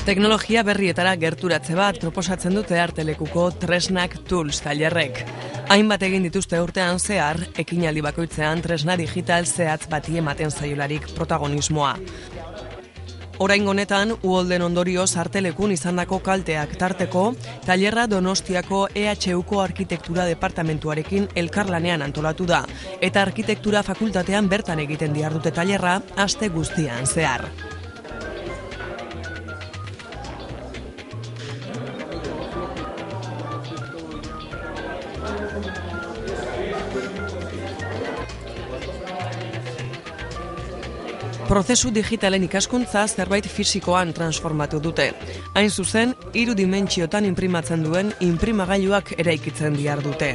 Teknologia berrietara gerturatze bat proposatzen dute Artelekuko Tresnak Tools tailerrek. Hainbat egin dituzte urtean zehar, ekinaldi bakoitzean tresna digital zehatz bati ematen zaiolarik protagonismoa. Oraingo honetan, uholden ondorioz Artelekun izandako kalteak tarteko, tailerra Donostiako EHUko arkitektura departamentuarekin elkarlanean antolatu da, eta arkitektura fakultatean bertan egiten dihardute tailerra aste guztian zehar. Prozesu digitalen ikaskuntza zerbait fisikoan transformatu dute. Hain zuzen, 3 dimentsiotan inprimatzen duen inprimagailuak eraikitzen dihardute.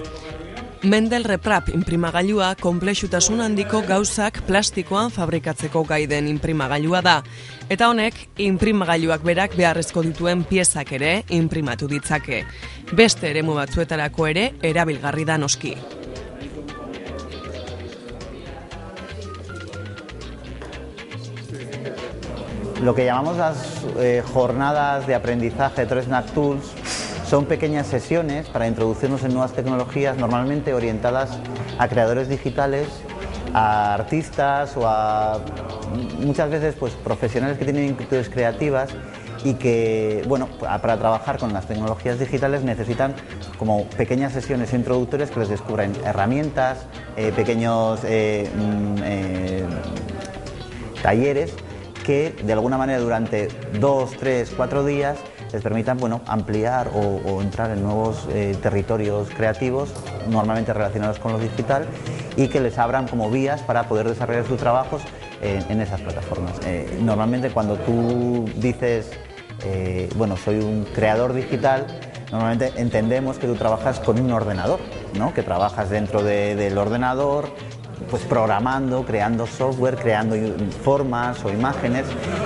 Mendel Reprap inprimagailua konplexutasun handiko gauzak plastikoan fabrikatzeko gai den inprimagailua da. Eta honek, inprimagailuak berak beharrezko dituen piezak ere inprimatu ditzake. Beste eremu batzuetarako ere erabilgarri da noski. Lo que llamamos las jornadas de aprendizaje Tresnak Tools son pequeñas sesiones para introducirnos en nuevas tecnologías, normalmente orientadas a creadores digitales, a artistas o a muchas veces pues, profesionales que tienen inquietudes creativas y que, bueno, para trabajar con las tecnologías digitales necesitan como pequeñas sesiones introductorias que les descubran herramientas, pequeños talleres que de alguna manera durante 2, 3, 4 días les permitan ampliar o entrar en nuevos territorios creativos, normalmente relacionados con lo digital, y que les abran como vías para poder desarrollar sus trabajos en esas plataformas. Normalmente cuando tú dices, soy un creador digital, normalmente entendemos que tú trabajas con un ordenador, ¿no? Que trabajas dentro del ordenador, pues programando, creando software, creando formas o imágenes,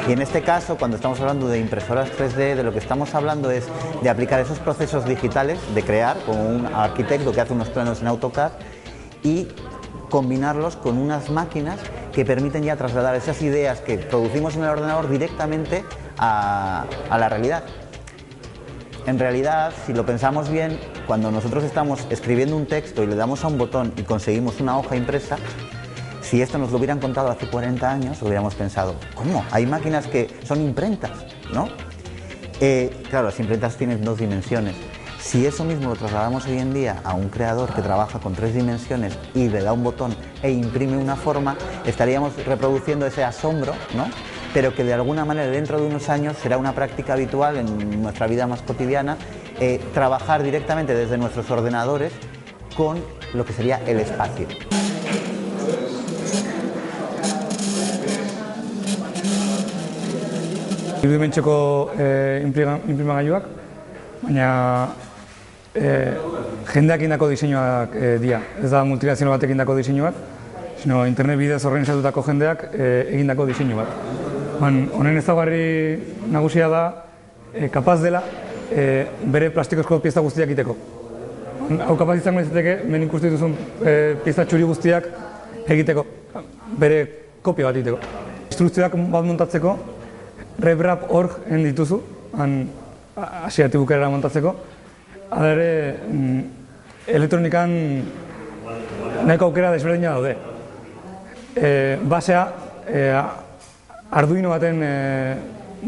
y en este caso, cuando estamos hablando de impresoras 3D, de lo que estamos hablando es de aplicar esos procesos digitales, de crear, como un arquitecto que hace unos planos en AutoCAD, y combinarlos con unas máquinas que permiten ya trasladar esas ideas que producimos en el ordenador directamente a la realidad. En realidad, si lo pensamos bien, cuando nosotros estamos escribiendo un texto y le damos a un botón y conseguimos una hoja impresa, si esto nos lo hubieran contado hace 40 años, hubiéramos pensado, ¿cómo? Hay máquinas que son imprentas, ¿no? Claro, las imprentas tienen 2 dimensiones. Si eso mismo lo trasladamos hoy en día a un creador que trabaja con 3 dimensiones y le da un botón e imprime una forma, estaríamos reproduciendo ese asombro, ¿no? Pero que de alguna manera dentro de unos años será una práctica habitual en nuestra vida más cotidiana, trabajar directamente desde nuestros ordenadores con lo que sería el espacio. Dimentsioko inprimagailuak, baina jendeak indako diseinuak dira. Ez da multinazional batek indako diseinuak, sino internet bidez organizatutako jendeak egindako diseinu bat. Honen ezaugarri nagusia da, kapaz dela bere plastikozko pieza guztiak egiteko. Hau kapaz izango izateke, hemen ikusten duzun pieza txuri guztiak egiteko, bere kopia bat egiteko. Instrukzioak bat montatzeko, reprap.org dituzu, hasieratik bukaerara montatzeko. Hala ere, elektronikan nahiko aukera desberdina daude. Basea Arduino baten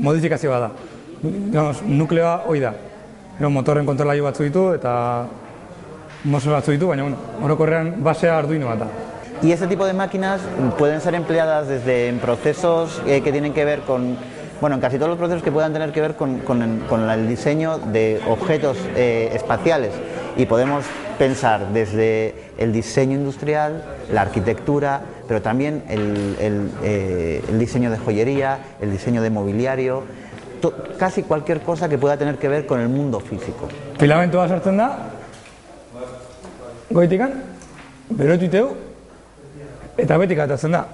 modifikazioa da. Nukleoa hoi da. Motorren kontrolailu batzu ditu eta motor batzu ditu, baina orokorrean basea Arduino bat da. Y este tipo de máquinas pueden ser empleadas desde en procesos que tienen que ver con, en casi todos los procesos que puedan tener que ver con el diseño de objetos espaciales. Y podemos pensar desde el diseño industrial, la arquitectura, pero también el diseño de joyería, el diseño de mobiliario, casi cualquier cosa que pueda tener que ver con el mundo físico. Filamentoa sartzen da, goitikan, berotuiteu, eta betik atatzen da.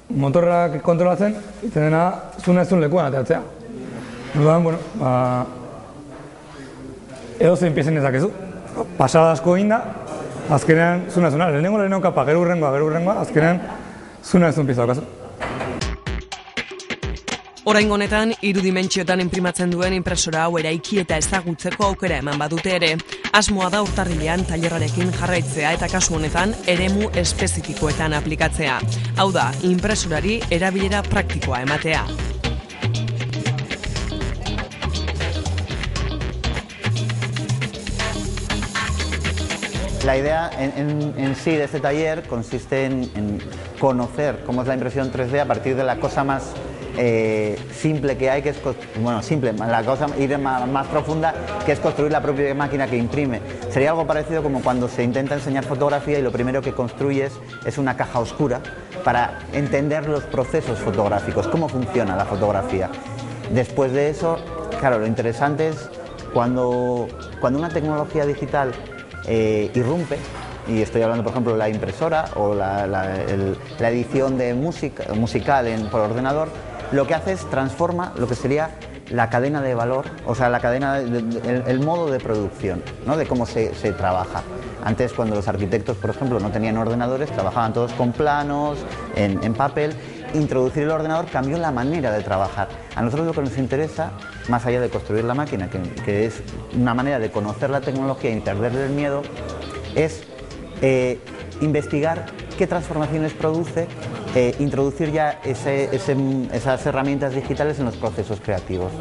Motorrak kontrolatzen, itzen dena zuna ezun lekuan atatzea. Orduan, edozein piezen ezakezu. Pasada asko egin da, azkenean zuna ezuna. Lehenengo kapa, gero urrengoa, azkenean zuna ezun pieza daukazu. Oraingo honetan, 3 dimentsioetan inprimatzen duen inpresora hau eraiki eta ezagutzeko aukera eman badute ere. Asmoa da urtarrilean tailerrarekin jarraitzea eta kasu honetan eremu espezifikoetan aplikatzea. Hau da, inpresorari erabilera praktikoa ematea. La idea en sí de este taller consiste en conocer cómo es la impresión 3D a partir de la cosa más simple que hay, que es, bueno, simple, la cosa más profunda, que es construir la propia máquina que imprime. Sería algo parecido como cuando se intenta enseñar fotografía y lo primero que construyes es una caja oscura para entender los procesos fotográficos, cómo funciona la fotografía. Después de eso, claro, lo interesante es cuando una tecnología digital irrumpe, y estoy hablando por ejemplo de la impresora o la edición de musical por ordenador, lo que hace es transforma lo que sería la cadena de valor, o sea, la cadena, el modo de producción, ¿no? De cómo se trabaja. Antes, cuando los arquitectos, por ejemplo, no tenían ordenadores, trabajaban todos con planos, en papel. Introducir el ordenador cambió la manera de trabajar. A nosotros lo que nos interesa, más allá de construir la máquina, que es una manera de conocer la tecnología y perderle el miedo, es investigar qué transformaciones produce, introducir ya esas herramientas digitales en los procesos creativos.